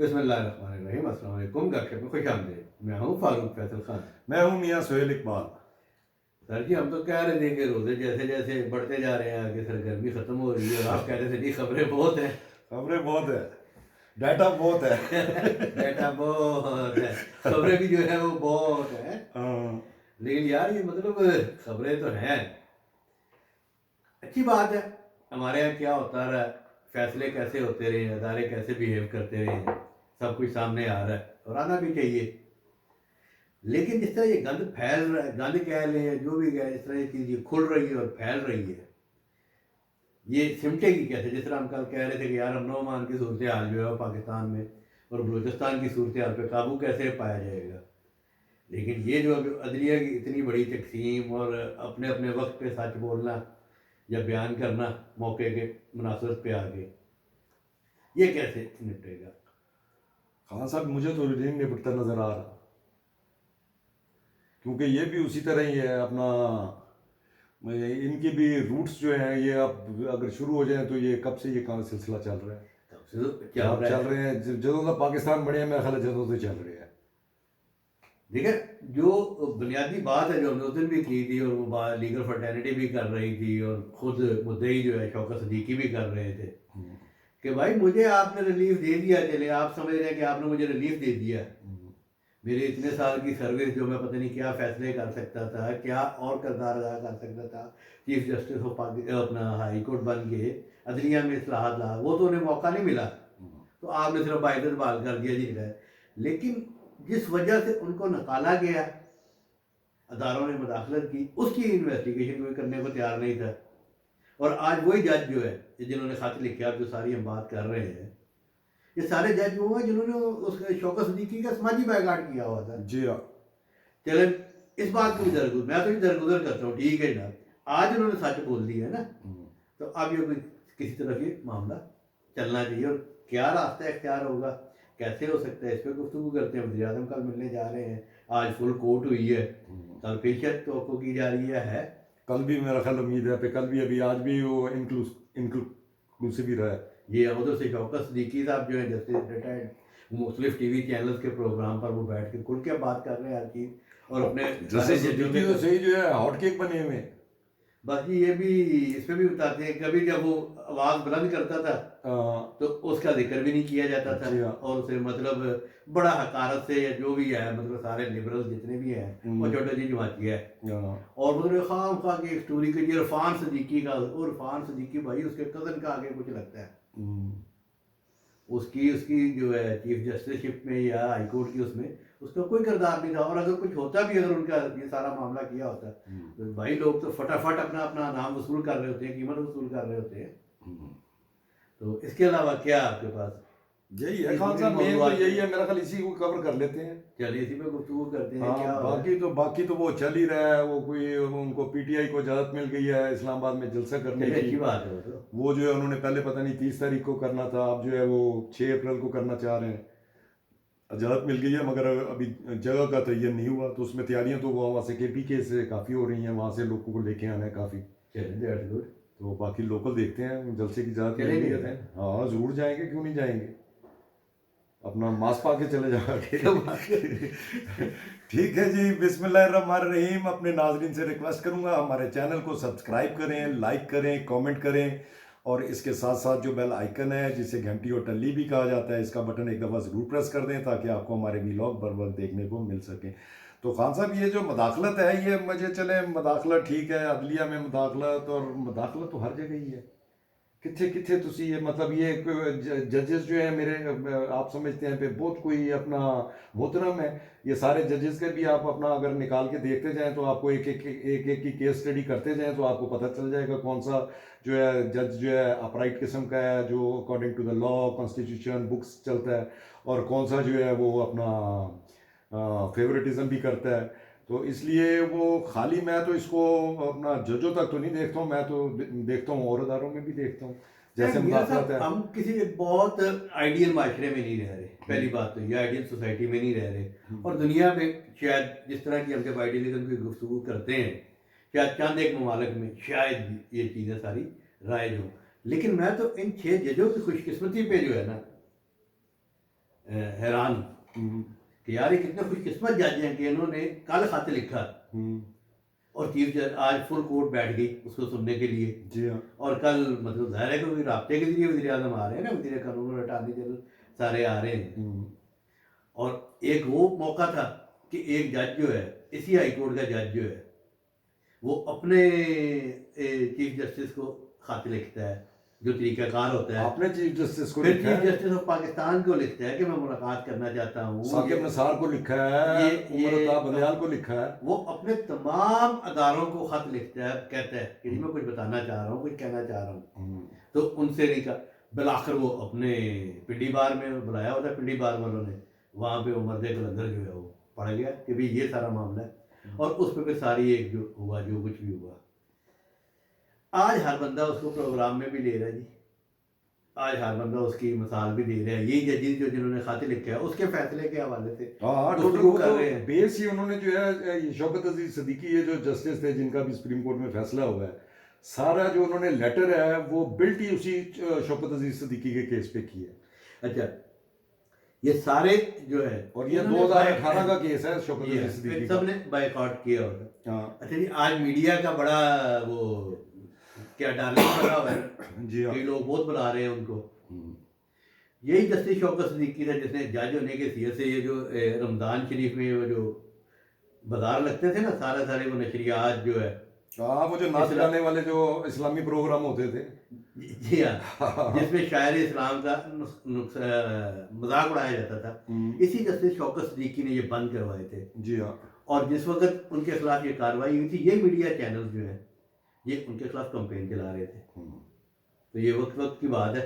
बिस्मिल्लाहिर्रहमानिर्रहीम, अस्सलाम वालेकुम। गपशप में खुश आमदीद। मैं हूँ फारूक फैसल खान। मैं हूं मियां सोहेल इकबाल। सर जी, हम तो कह रहे थे कि रोजे जैसे जैसे बढ़ते जा रहे हैं आगे, सर गर्मी खत्म हो रही है और आप कह रहे थे जी खबरें बहुत हैं। खबरें बहुत है, डाटा बहुत है। डेटा बहुत है, खबरें भी जो है वो बहुत है। हाँ, लेकिन यार ये मतलब खबरें तो हैं, अच्छी बात है। हमारे यहाँ क्या होता रहा है, फैसले कैसे होते रहे हैं, अदारे कैसे बिहेव करते रहे हैं, सब कुछ सामने आ रहा है और आना भी चाहिए। लेकिन जिस तरह ये गंद फैल रहा है, गंद कह लें या जो भी कह, इस तरह ये चीज़ ये खुल रही है और फैल रही है, ये सिमटेगी कैसे? जिस तरह हम कल कह रहे थे कि यार अमन अमान की सूरत हाल जो है वो पाकिस्तान में और बलूचिस्तान की सूरत हाल पे काबू कैसे पाया जाएगा। लेकिन ये जो अभी अदलिया की इतनी बड़ी तकसीम और अपने अपने वक्त पे सच बोलना या बयान करना मौके के मुनासबत पे आगे, ये कैसे निपटेगा? खान साहब मुझे तो नहीं निपटता नजर आ रहा, क्योंकि ये भी उसी तरह ही है अपना। इनके भी रूट्स जो हैं, ये अब अगर शुरू हो जाए तो ये कब से ये काम सिलसिला चल रहा है। तब से तो चल अब रहा चल है। रहे हैं ਜਦੋਂ ਦਾ पाकिस्तान बने हैं, मेरा ख्याल है ਜਦੋਂ से चल रहे हैं। देखिए, जो बुनियादी बात है जो हमने उस दिन भी की थी और वो बात लीगल फर्टर्निटी भी कर रही थी और खुद मुद्दई जो है शौकत सदीकी भी कर रहे थे कि भाई मुझे आपने रिलीफ दे दिया, चले आप समझ रहे हैं कि आपने मुझे रिलीफ दे दिया, मेरे इतने साल की सर्विस जो मैं पता नहीं क्या फैसले कर सकता था, क्या और किरदार अदा कर सकता था, चीफ जस्टिस ऑफ अपना हाई कोर्ट बन के अदलिया में इस्लाहात ला, वो तो उन्हें मौका नहीं मिला। तो आपने सिर्फ बाइज्जत बहाल कर दिया जी है। लेकिन जिस वजह से उनको निकाला गया, अदारों ने मुदाखलत की, उसकी इन्वेस्टिगेशन कोई करने को तैयार नहीं था। और आज वही जज जो है जिन्होंने खत लिखा, जो सारी हम बात कर रहे हैं, ये सारे जज वो हैं जिन्होंने उस शौकत सदीकी का समाजी बैकआउट किया हुआ था। जी हाँ। चले, इस बात को भी दरगुजर, मैं तो भी दरगुजर करता हूँ, ठीक है ना, आज उन्होंने सच बोल दिया है ना, तो अब ये कोई किसी तरह ये मामला चलना चाहिए और क्या रास्ता इख्तियार होगा, कैसे हो सकता है, इस पर गुफ्तगू करते हैं। वज़ीर आज़म कल मिलने जा रहे हैं, आज फुल कोर्ट हुई है, कल फिर शायद तो की जा रही है। कल भी मेरा ख्याल उम्मीद है पे कल भी, अभी आज भी वो इंक्लूसिव ही रहा है। ये उधर से शौकत सदीकी साहब जो है जस्टिस रिटायर्ड, मुख्तलिफ टीवी चैनल्स के प्रोग्राम पर वो बैठ के खुल के बात कर रहे हैं हर चीज़ और अपने सारे जैसे जजों सिद्दीकी के। तो सही जो है हॉट केक बने हुए हैं। बस ये भी इसमें भी बताते हैं, कभी जब वो आवाज़ बुलंद करता था हाँ, तो उसका जिक्र भी नहीं किया जाता था जी हाँ। और उसे मतलब बड़ा हकारत से या जो भी है, मतलब सारे लिबरल जितने भी हैं वो छोटा जी जमाती है हाँ, और मतलब खाम खा की एक स्टोरी की, इरफान सदीकी का, और इरफान सदीकी भाई उसके कज़न का आगे कुछ लगता है। उसकी उसकी जो है चीफ जस्टिसशिप में या हाई कोर्ट की, उसमें उसका कोई किरदार नहीं था। और अगर कुछ होता भी, अगर उनका ये सारा मामला किया होता तो भाई लोग तो फटाफट अपना अपना नाम वसूल कर रहे होते हैं, कीमत वसूल कर रहे होते हैं। तो इसके अलावा क्या आपके पास यही है इस खान इन साहब, मेन तो मौजूद? यही है, मेरा ख्याल इसी को कवर कर लेते हैं। चलिए इसी पे गुफ्तगू करते हैं, क्या हाँ, हो रहा है। बाकी तो वो चल ही रहा है। वो कोई उनको पीटीआई को इजाज़त मिल गई है इस्लामाबाद में जलसा करने चलिए की। अच्छी बात है वो तो। वो जो है उन्होंने पहले पता नहीं 30 तारीख को करना था, अब जो है वो 6 अप्रैल को करना चाह रहे हैं। इजाज़त मिल गई है, मगर अभी जगह का तयन नहीं हुआ, तो उसमें तैयारियां तो वहाँ से केपीके से काफ़ी हो रही हैं, वहाँ से लोगों को लेके आना है काफ़ी। चलिए दैट्स गुड। तो बाकी लोकल देखते हैं, जलसे की इजाज़त मिल चलेंगे गई क्या? है। हाँ ज़रूर जाएंगे, क्यों नहीं जाएंगे, अपना मास्क पा के चले जाएंगे। क्या बात है? ठीक है जी, बिस्मिल्लाहिर्रहमानिर्रहीम। अपने नाजरीन से रिक्वेस्ट करूंगा हमारे चैनल को सब्सक्राइब करें, लाइक करें, कमेंट करें, और इसके साथ साथ जो बेल आइकन है जिसे घंटी और टल्ली भी कहा जाता है, इसका बटन एक दफ़ा ज़रूर प्रेस कर दें ताकि आपको हमारे वीलॉग बर वक्त देखने को मिल सके। तो खान साहब, ये जो मदाखलत है, ये मुझे चले मदाखलत ठीक है, अदलिया में मदाखलत, और मदाखलत तो हर जगह ही है। किथे किथे तुसी ये मतलब ये जजेस जो है मेरे, आप समझते हैं पे बहुत कोई अपना मोहतरम है। ये सारे जजेस के भी आप अपना अगर निकाल के देखते जाएं तो आपको एक एक की केस स्टडी करते जाएं तो आपको पता चल जाएगा कौन सा जो है जज जो है अपराइट किस्म का है, जो according to the law constitution books चलता है, और कौन सा जो है वो अपना फेवरेटिज्म भी करता है। तो इसलिए वो खाली मैं तो इसको अपना जजों तक तो नहीं देखता हूँ, मैं तो देखता हूँ और अदारों में भी देखता हूँ जैसे मीरा मुदाखलत साहब, है। हम किसी एक बहुत आइडियल माशरे में नहीं रह रहे, पहली बात तो ये, आइडियल सोसाइटी में नहीं रह रहे। और दुनिया में शायद जिस तरह की हम जब आइडियलिज्म की गुफ्तगू करते हैं, शायद चंद एक ममालिक में शायद ये चीज़ें सारी राइज हों। लेकिन मैं तो इन 6 जजों की खुशकिस्मती पे जो है ना, हैरान हम्म, कि यार ये कितने खुशकिस्मत जज हैं कि इन्होंने कल खत लिखा हम्म, और चीफ जज आज फुल कोर्ट बैठ गई उसको सुनने के लिए। जी हाँ। और कल मतलब ज़ाहिर है कि कोई राब्ते के जरिए वज़ीर आज़म आ रहे हैं ना, वज़ीर कानून और अटॉर्नी जनरल सारे आ रहे हैं। हम्म, और एक वो मौका था कि एक जज जो है, इसी हाई कोर्ट का जज जो है, वो अपने चीफ जस्टिस को खत लिखता है, जो तरीकाकार होता है। आपने चीफ जस्टिस को फिर लिखा चीफ है, जस्टिस ऑफ पाकिस्तान को लिखता है कि मैं मुलाकात करना चाहता हूँ। साकिब निसार को लिखा है, उमर ये अता बंदयाल को लिखा है। वो अपने तमाम अदारों को खत लिखता है, कहता है कि जी मैं कुछ बताना चाह रहा हूँ, कुछ कहना चाह रहा हूँ। हम्म, तो उनसे नहीं कहा। बिलाखिर वो अपने पिंडी बार में बुलाया होता है, पिंडी बार वालों ने, वहाँ पे वो मर्द कलंदर जो है वो पढ़ गया कि भाई ये सारा मामला है। और उस पर फिर सारी एक जो हुआ, जो कुछ भी हुआ, आज हर बंदा उसको प्रोग्राम में भी ले रहा है जी। आज हर बंदा उसकी मिसाल भी दे रहा है। यही जजेस जो जिन्होंने खाते लिखे हैं उसके फैसले के हवाले से हाँ टोटल गुफ्तगू वो कर तो रहे हैं। बेस ही उन्होंने जो है ये शौकत अजीज सिद्दीकी, ये जो जस्टिस थे जिनका भी सुप्रीम कोर्ट में फैसला हुआ है, सारा जो उन्होंने लेटर है वो बिल्ट ही उसी शौकत अजीज सिद्दीकी के केस पे की है। अच्छा, ये सारे जो है, और ये इन्होंने 2018 का केस है शौकत ये अजीज सिद्दीकी फिर का। सबने बायकॉट किया होगा। हाँ अच्छा जी, आज मीडिया का बड़ा वो क्या डार्लिंग बना हुआ है, जी हाँ। कई लोग बहुत बुला रहे हैं उनको। हम्म, यही जस्टिस शौकत सिद्दीकी था जिसने जज होने के सीए से ये जो रमज़ान शरीफ में वो जो बाजार लगते थे ना, सारे सारे वो नशरियात जो है, हाँ वो जो नाच गाने वाले जो इस्लामी प्रोग्राम होते थे। जी हाँ, जिसमें शायर इस्लाम का मजाक उड़ाया जाता था, इसी जस्टिस शौकत सिद्दीकी ने ये बंद करवाए थे। जी हाँ। और जिस वक्त उनके खिलाफ ये कार्रवाई हुई थी, ये मीडिया चैनल जो है ये उनके खिलाफ कंपेन चला रहे थे। तो ये वक्त वक्त की बात है।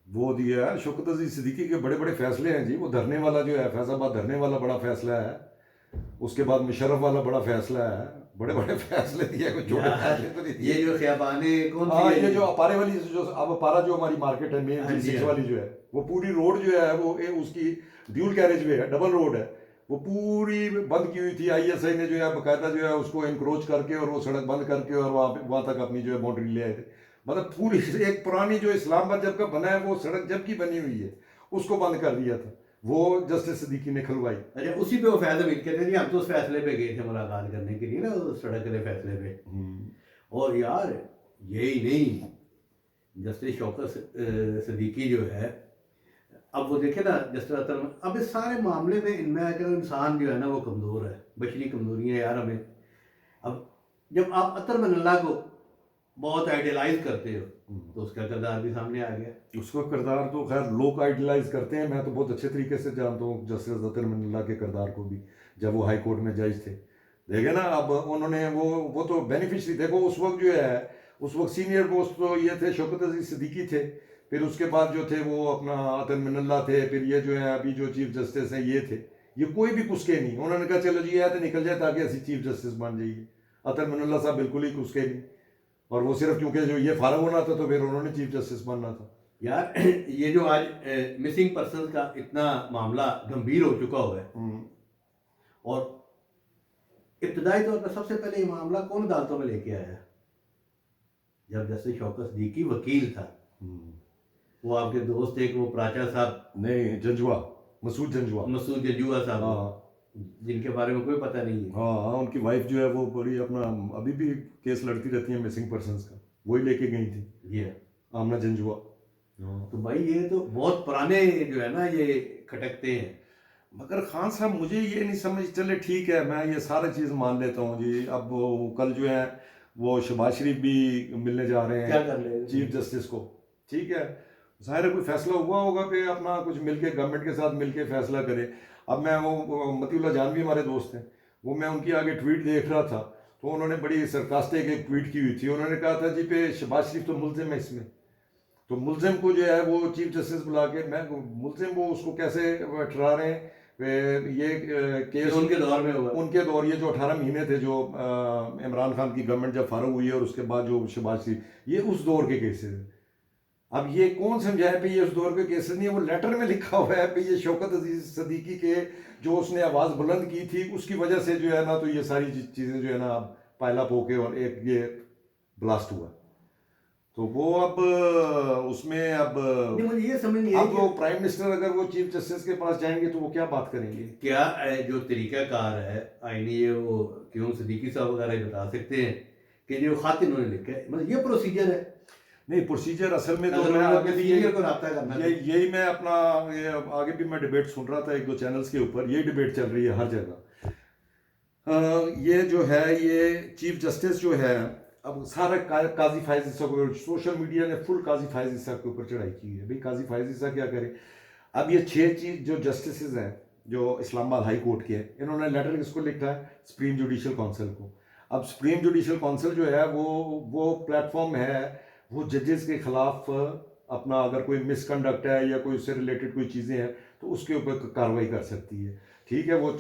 वो दिया है शौकत अजीज सिद्दीकी के बड़े बड़े फैसले हैं जी। वो धरने वाला जो है, फैसलाबाद धरने वाला बड़ा फैसला है। उसके बाद मुशर्रफ वाला बड़ा फैसला है। बड़े बड़े फैसले दिए, कोई छोटे फैसले तो नहीं दिए। ये जो खियाबाने कौन हाँ सी ये जो अपारे वाली, जो अब अपारा जो हमारी मार्केट है मेन हाँ जी, G6 हाँ। वाली जो है, वो पूरी रोड जो है वो उसकी ड्यूल कैरेज वे है, डबल रोड है। वो पूरी बंद की हुई थी। आईएसआई ने जो है बकायदा जो है उसको इंक्रोच करके और वो सड़क बंद करके और वहाँ तक अपनी जो है बाउंड्री ले आए थे। मतलब पूरी एक पुरानी जो इस्लामाबाद जब का बना है वो सड़क जब की बनी हुई है उसको बंद कर दिया था। वो जस्टिस सिद्दीकी ने खुलवाई। अच्छा, उसी पे वो फैसला मिल कहते थे, हम तो उस फैसले पे गए थे मुलाकात करने के लिए ना, उस सड़क के फैसले पे। और यार यही नहीं, जस्टिस शौकत सिद्दीकी जो है, अब वो देखे ना जस्टिस अतर, अब इस सारे मामले में इनमें अगर इंसान जो है ना वो कमज़ोर है, बशरी कमज़ोरी है यार हमें। अब जब आप अतर मनल्ला को बहुत आइडियलाइज करते हो तो उसका किरदार भी सामने आ गया। उसका किरदार तो खैर लोग आइडलाइज करते हैं, मैं तो बहुत अच्छे तरीके से जानता हूँ जस्टिस अतर मनल्ला के किरदार को भी, जब वो हाई कोर्ट में जज थे। देखे ना अब उन्होंने वो तो बेनिफिशरी, देखो उस वक्त जो है उस वक्त सीनियर मोस्ट तो ये थे शौकत अजीज सिद्दीकी थे, फिर उसके बाद जो थे वो अपना अतर मनल्ला थे, फिर ये जो है अभी जो चीफ जस्टिस हैं ये थे। ये कोई भी कुसके नहीं, उन्होंने कहा चलो जी ये तो निकल जाए ताकि ऐसी चीफ जस्टिस बन जाइए। अतर मनल्ला साहब बिल्कुल ही कुसके नहीं, और वो सिर्फ क्योंकि जो ये फारग होना था तो फिर उन्होंने चीफ जस्टिस बनना था। यार ये जो आज मिसिंग पर्सन का इतना मामला गंभीर हो चुका हुआ है, और इब्तदाई तौर पर सबसे पहले ये मामला कौन अदालतों में लेके आया? जब जस्टिस शौकत सिद्दीकी वकील था। वो आपके दोस्त थे वो प्राचा साहब, नहीं जंजुआ, मसूद जंजुआ, मसूद जंजुआ साहब, हाँ जिनके बारे में कोई पता नहीं है। हाँ, उनकी वाइफ जो है वो बड़ी अपना अभी भी केस लड़ती रहती है मिसिंग पर्सन्स का, वही लेके गई थी ये आमना जंजुआ। तो भाई ये तो बहुत पुराने जो है ना ये खटकते हैं। मगर खान साहब मुझे ये नहीं समझ, चले ठीक है मैं ये सारा चीज़ मान लेता हूँ जी। अब वो कल जो है वो शहबाज शरीफ भी मिलने जा रहे क्या हैं कर ले चीफ जस्टिस को, ठीक है, ज़ाहिर है कोई फैसला हुआ होगा कि अपना कुछ मिलके गवर्नमेंट के साथ मिलके फैसला करे। अब मैं वो मतीउल्लाह जान भी हमारे दोस्त हैं, वो मैं उनकी आगे ट्वीट देख रहा था तो उन्होंने बड़ी सरकास्टिक एक ट्वीट की हुई थी। उन्होंने कहा था जी पे शहबाज शरीफ तो मुलजिम है इसमें, तो मुलजिम को जो है वो चीफ जस्टिस बुला के मैं मुलजिम वो उसको कैसे ठहरा रहे हैं ये केस उनके दौर में हुआ। उनके दौर, ये जो 18 महीने थे जो इमरान खान की गवर्नमेंट जब फारूक हुई है और उसके बाद जो शहबाज शरीफ, ये उस दौर के केसेस हैं। अब ये कौन समझाए पे ये उस दौर के केसेस नहीं है, वो लेटर में लिखा हुआ है पे ये शौकत अजीज सिद्दीकी के जो उसने आवाज़ बुलंद की थी उसकी वजह से जो है ना तो ये सारी चीज़ें जो है ना पायलाप होके और एक ये ब्लास्ट हुआ। तो वो अब उसमें अब नहीं, मुझे ये समझ नहीं है अब कि वो प्राइम मिनिस्टर अगर वो चीफ जस्टिस के पास जाएंगे तो वो क्या बात करेंगे? क्या जो तरीकाकार है आईनी, ये वो क्यों सिद्दीकी साहब वगैरह ही बता सकते हैं कि जो खत इन्होंने लिखा है, मतलब ये प्रोसीजर है। नहीं, प्रोसीजर असल में तो अगर मैं उन्होंने आगे अपने भी सीनियर को रब्ता करना है तो। यही मैं अपना ये आगे भी मैं डिबेट सुन रहा था एक दो चैनल्स के ऊपर, ये डिबेट चल रही है हर जगह। ये जो है ये चीफ जस्टिस जो है, अब सारा काजी फायज ईसा को सोशल मीडिया ने फुल काजी फायज ईसा के ऊपर चढ़ाई की है। भाई काजी फायज ईसा क्या करे? अब ये 6 चीज जो जस्टिस हैं जो इस्लामाबाद हाई कोर्ट के हैं, इन्होंने लेटर किसको लिखा है? सुप्रीम जुडिशल काउंसिल को। अब सुप्रीम जुडिशल काउंसिल जो है वो प्लेटफॉर्म है, वो जजेस के खिलाफ अपना अगर कोई मिसकंडक्ट है या कोई उससे रिलेटेड कोई चीज़ें हैं तो उसके ऊपर कार्रवाई कर सकती है। ठीक है, वो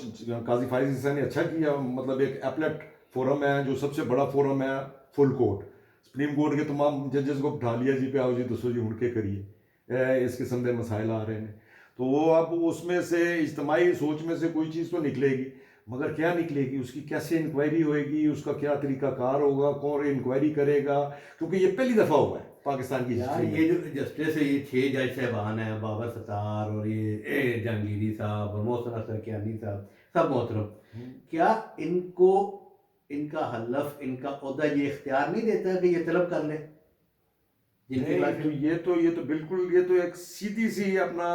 काजी फायज ईसा ने अच्छा किया, मतलब एक एपलेट फोरम है जो सबसे बड़ा फोरम है, फुल कोर्ट सुप्रीम कोर्ट के तमाम जजेस को बिठा लिया जी पे आओ जी दसो जी हुड़के करिए, इस किस्म के मसाइल आ रहे हैं। तो वो अब उसमें से इज्तमाही सोच में से कोई चीज़ तो निकलेगी, मगर क्या निकलेगी, उसकी कैसे इंक्वायरी होएगी, उसका क्या तरीकाकार होगा, कौन इंक्वायरी करेगा, क्योंकि ये पहली दफ़ा हुआ है पाकिस्तान की यार हिस्ट्री ये में। जो जस्टिस है, ये 6 जज साहबान हैं, बाबर सत्तार और ये जहांगीरी साहब और मोहसिन अख्तर कियानी साहब, सब मोहतरम। क्या इनको इनका हलफ, इनका ओहदा ये इख्तियार नहीं देता कि ये तलब कर ले जिनके नहीं, खिलाफ तो ये तो बिल्कुल, ये तो एक सीधी सी अपना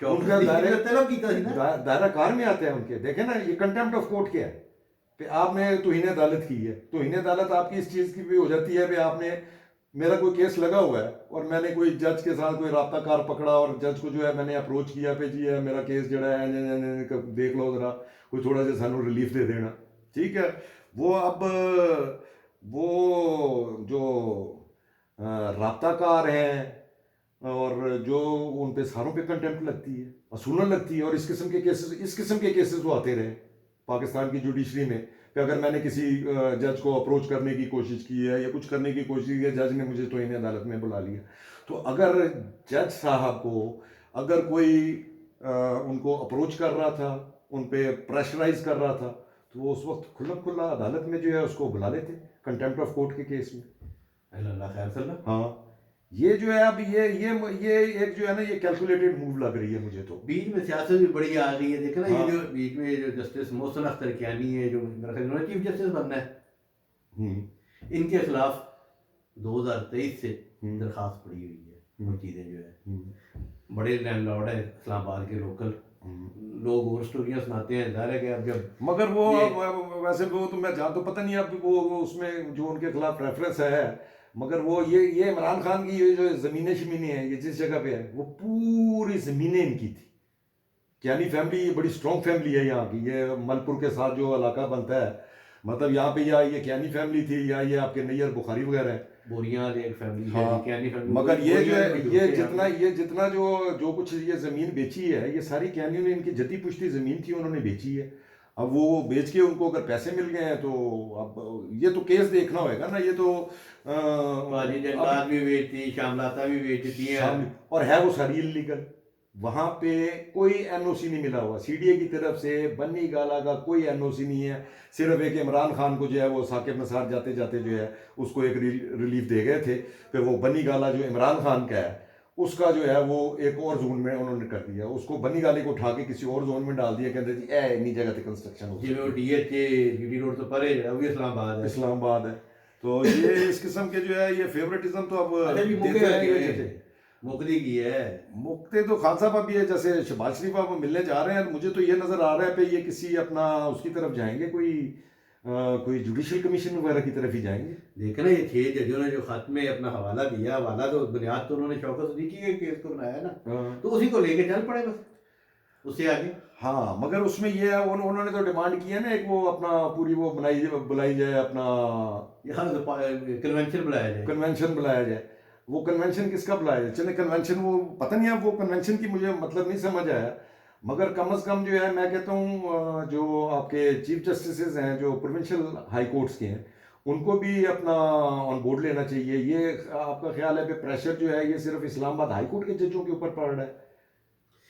शौकत उनका सिद्दीकी दायरे ने तलब की थी ना। दायरा कार में आते हैं उनके। देखे ना, ये कंटेम्प्ट ऑफ कोर्ट क्या है कि आपने तौहीन अदालत की है। तौहीन अदालत आपकी इस चीज़ की भी हो जाती है कि आपने, मेरा कोई केस लगा हुआ है और मैंने कोई जज के साथ कोई राब्ताकार पकड़ा और जज को जो है मैंने अप्रोच किया पे जी है मेरा केस जड़ा है, देख लो ज़रा, कोई थोड़ा सा सानू रिलीफ दे देना। ठीक है, वो अब वो जो राब्ताकार हैं और जो उन पे सारों पे कंटेम्प्ट लगती है, असूलन लगती है, और इस किस्म के केसेस वो आते रहे पाकिस्तान की जुडिशरी में कि अगर मैंने किसी जज को अप्रोच करने की कोशिश की है या कुछ करने की कोशिश की है, जज ने मुझे तौहीन अदालत में बुला लिया। तो अगर जज साहब को अगर कोई उनको अप्रोच कर रहा था, उन पे प्रेशराइज कर रहा था, तो वो उस वक्त खुला खुला अदालत में जो है उसको बुला लेते कंटेम्प्ट ऑफ कोर्ट के केस में। अल्लाह खैर सल्ला। हाँ, ये जो है अब ये एक जो है ना, ये कैलकुलेटेड मूव लग रही है मुझे तो। बीच में सियासत भी बड़ी आ गई है, देखा ना। हाँ। ये जो बीच में जो जस्टिस मोहसिन अख्तर कियानी है, जो मेरा ख्याल इन्होंने चीफ जस्टिस बनना है, हम्म, इनके खिलाफ 2023 से हम्म, दरखास्त पड़ी हुई है। वो चीज़ें जो है, हम्म, बड़े लैंडलॉर्ड है इस्लामाबाद के लोकल लोग और स्टोरियाँ सुनाते हैं। ज़ाहिर है कि अब जब मगर वो ये वैसे वो तो मैं जहाँ तो पता नहीं अब वो उसमें जो उनके खिलाफ रेफरेंस है, मगर वो ये इमरान खान की ये जो ज़मीनें शमीनें हैं, ये जिस जगह पे है वो पूरी ज़मीनें इनकी थी। कियानी फैमिली ये बड़ी स्ट्रॉन्ग फैमिली है यहाँ की। ये मलपुर के साथ जो इलाका बनता है, मतलब यहाँ पे या ये कियानी फैमिली थी या ये आपके नैयर बुखारी वगैरह है। बोरियां एक फैमिली है, हाँ, कियानी फैमिली, मगर ये जो बोरियां है में जुड़ते हैं ये जितना जो कुछ ये ज़मीन बेची है, ये सारी कियानियों ने, इनकी जती पुश्ती ज़मीन थी उन्होंने बेची है। अब वो बेच के उनको अगर पैसे मिल गए हैं तो अब ये तो केस देखना होएगा ना। ये तो बाजी जंगलात भी बेचती, शामलाता भी बेचती हैं। और है वो सारी इलीगल। वहां पे कोई एनओसी नहीं मिला हुआ सीडीए की तरफ से, बन्नी गाला का कोई एनओसी नहीं है। सिर्फ एक इमरान खान को जो है वो साकिब नसार जाते जाते जो है उसको एक रिलीफ दे गए थे कि वो बन्नी गाला जो इमरान खान का है उसका जो है वो एक और जोन में उन्होंने कर दिया, उसको बन्नी गाले को उठा के किसी और जोन में डाल दिया। कहते जी ए इन्नी जगह पे कंस्ट्रक्शन हो जिवें वो डीएचए जीटी रोड तो परे है, वो भी इस्लामाबाद है। इस्लामाबाद है। तो ये इस किस्म के जो है ये फेवरेटिज्म तो अब अच्छा जी, देते रहेंगे। मुकदी की है मुक्ते तो खान साहब अभी है, जैसे शहबाज शरीफ आप मिलने जा रहे हैं, तो मुझे तो ये नजर आ रहा है कि ये किसी अपना उसकी तरफ जाएंगे, कोई जुडिशल कमीशन वगैरह की तरफ ही जाएंगे। देखना, ये 6 जजों ने जो खत में अपना हवाला दिया, हवाला तो बुनियाद तो उन्होंने शौकत सिद्दीकी के केस को बनाया ना, तो उसी को लेके चल पड़े बस, उससे आगे। हाँ, मगर उसमें ये है उन्होंने तो डिमांड की है ना, एक वो अपना पूरी वो बुलाई जाए, अपना यहाँ तो कन्वेंशन बुलाया जाए। कन्वेंशन बुलाया जाए। वो कन्वेंशन किसका बुलाया जाए? चले कन्वेंशन, वो पता नहीं, अब वो कन्वेंशन की मुझे मतलब नहीं समझ आया। मगर कम से कम जो है मैं कहता हूँ जो आपके चीफ जस्टिस हैं जो प्रोविंशियल हाई कोर्ट्स के हैं, उनको भी अपना ऑन बोर्ड लेना चाहिए। ये आपका ख्याल है कि प्रेशर जो है ये सिर्फ इस्लामाबाद हाई कोर्ट के जजों के ऊपर पड़ रहा है?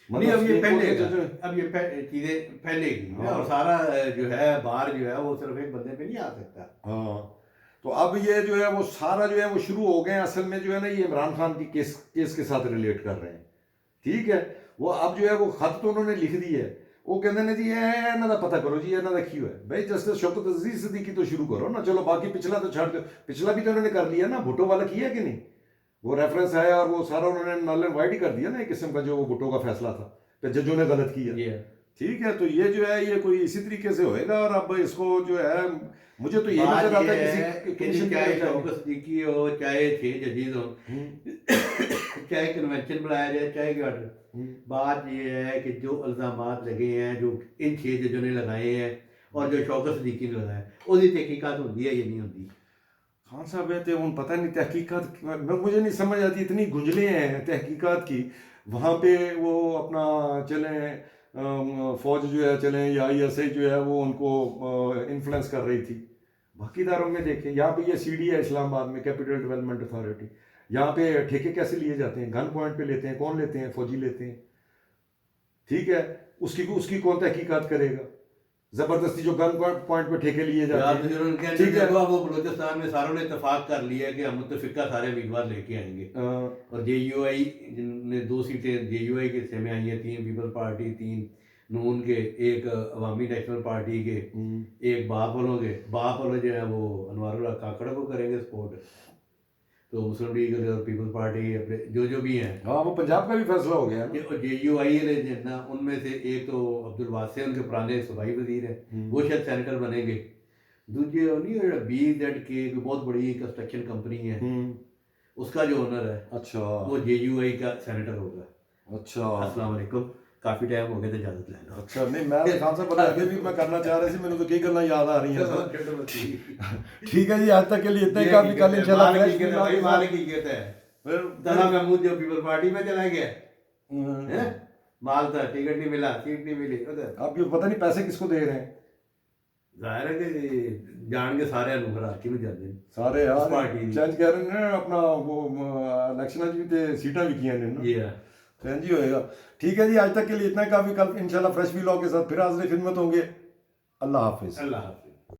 नहीं, अब ये स्टेट कोर्ट के फैलेगा, जज- अब ये चीजें फैलेगी। हाँ। और सारा जो है बार जो है वो सिर्फ एक बंदे पे नहीं आ सकता। हाँ, तो अब ये जो है वो सारा जो है वो शुरू हो गए हैं, असल में जो है ना ये इमरान खान की केस के साथ रिलेट कर रहे हैं। ठीक है, वो अब जो है वो खत तो उन्होंने लिख दी है, वो कहते ने जी ਇਹਨਾਂ ਦਾ पता करो जी ਇਹਨਾਂ ਦਾ क्यों है भाई, जस्टिस शौकत अजीज सिद्दीकी तो शुरू करो ना, चलो बाकी पिछला तो छाड़ दो, पिछला भी तो उन्होंने कर लिया ना, भुट्टो वाला किया कि नहीं, वो रेफरेंस आया और वो सारा उन्होंने नल एंड वाइड ही कर दिया ना एक किस्म का, जो वो भुट्टो का फैसला था कि जजों ने गलत किया। ठीक है, तो ये जो है ये कोई इसी तरीके से होएगा, और अब इसको जो है मुझे तो ये नजर आता है किसी कमीशन चाहे शौकत सिद्दीकी हो, चाहे 6 जजेज हो, चाहे कन्वेंशन बुलाया जाए, चाहे क्या, बात ये है कि जो इल्ज़ामात लगे हैं जो इन 6 जजों ने लगाए हैं और जो शौकत सिद्दीकी ने लगाया, उसकी तहकीकात होती है या नहीं होती? खान साहब है तो उन पता नहीं तहकीकात, मुझे नहीं समझ आती, इतनी गुंजलें हैं तहकीकात की। वहाँ पे वो अपना चलें फौज जो है चलें या ISI जो है वो उनको इन्फ्लुएंस कर रही थी। बाकी इदारों में देखें, यहाँ पे ये CD है इस्लामाबाद में, कैपिटल डेवलपमेंट अथॉरिटी, यहाँ पे ठेके कैसे लिए जाते हैं, गन पॉइंट पे लेते हैं, कौन लेते हैं, फौजी लेते हैं। ठीक है, उसकी कौन तहकीकात करेगा, जबरदस्ती जो गन पॉइंट पे ठेके लिए जाते हैं। ठीक है, वो बलूचिस्तान में सारों ने इत्तेफाक कर लिया है कि हम मुतफिका सारे उम्मीदवार लेके आएंगे, और JUI ने 2 सीटें JUI के हिस्से में आई हैं, 3 पीपल पार्टी, 3 नून के, 1 अवामी नेशनल पार्टी के, 1 बाप वालों के। बाप वाले जो है वो अनवारुल्लाह काकड़ को करेंगे सपोर्ट, तो मुस्लिम लीग और पीपल पार्टी अपने जो भी हैं। हाँ, वो पंजाब का भी फैसला हो गया और JUI ना, उनमें से एक तो अब्दुल वासे उनके पुराने सूबाई वजीर हैं, वो शायद सेनेटर बनेंगे। दूसरे नहीं, BZK कोई बहुत बड़ी कंस्ट्रक्शन कंपनी है, उसका जो ओनर है, अच्छा, वो JUI का सेनेटर होगा। अच्छा, अस्सलाम वालेकुम, काफ़ी टाइम हो गया तो इजाज़त ले लो। अच्छा, नहीं मैं खान साहब पता आगे भी मैं करना चाह रही थी, मैंने तो कई गल्लां याद आ रही हैं सर। ठीक है जी, आज तक के लिए इतना ही काफी, कल इंशाल्लाह मालिक की कहते हैं दला महमूद जो पीपल पार्टी में चला गया है, माल था, टिकट नहीं मिला, सीट नहीं मिली उधर। अब ये पता नहीं पैसे किसको दे रहे हैं, जाहिर है कि जान के सारे अनुखरा कि नहीं जाते सारे यार पार्टी चेंज कह रहे हैं अपना, वो इलेक्शन भी थे, सीटा भी किया ने ना, जी हाँ, चेंज ही होएगा। ठीक है जी, आज तक के लिए इतना काफी, कल इंशाल्लाह फ्रेश व्लॉग के साथ फिर हाजिर खिदमत होंगे। अल्लाह हाफिज। अल्लाह हाफिज।